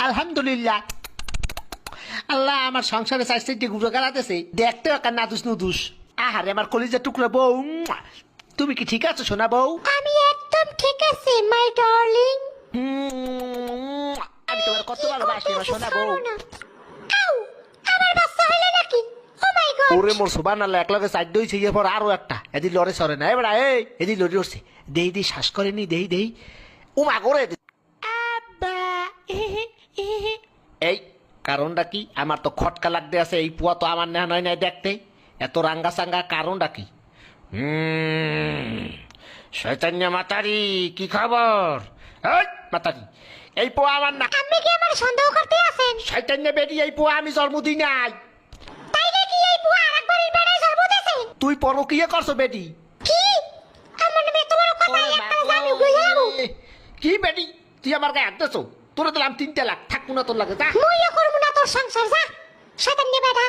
আলহামদুলিল্লাহ। আল্লাহ আমার সংসারে চাইতে ঘুরে গালাতেছে, দেখতে একটা নাদুস নুদুস। আহারে আমার কলিজার টুকরা বউ, তুমি কি ঠিক আছো সোনা বউ? আমি একদম ঠিক আছি মাই ডার্লিং। আমি তোমার কত ভালোবাসি আমার সোনা বউ। আউ, আমার বাচ্চা হইলো নাকি? ও মাই গড। ওরে মোর সুবান আল্লাহ, এক লগে সাইড দইছে গিয়ে পর আরো একটা এদি লড়ে সরে না এবার এদি লড়ে উঠছে, দেই দেই শ্বাস করেনি, দেই দেই ও মা করে আব্বা এই কারণটা কি? আমার তো খটকা লাগতে আছে, এই পুয়া তো আমার নেহা নয় নাই দেখতে, এত রাঙ্গা সাঙ্গা কারণটা কি? শয়তান্য মাতারি, কি খবর? এই মাতারি, এই পোয়া আমার না। আপনি কি আমার সন্দেহ করতে আছেন? শয়তান্য বেরি, এই পোয়া আমি জন্ম দিই নাই। তাই নাকি? এই বুয়া আরেকবারের বেড়ায় জন্ম দিয়েছে? তুই পরকিয়া করছো বেটি? কি? আমার নামে এত বড় কথা, একটা আমি বুঝে যাবো। কি বেটি, তুই আমার গায়ে হাত দিছো? তোরা দিলাম 3 লাখ, থাকবো না তোর লাগে, যা। মুইও করবো না তোর সংসার, যা শয়তান নিয়ে বেটা।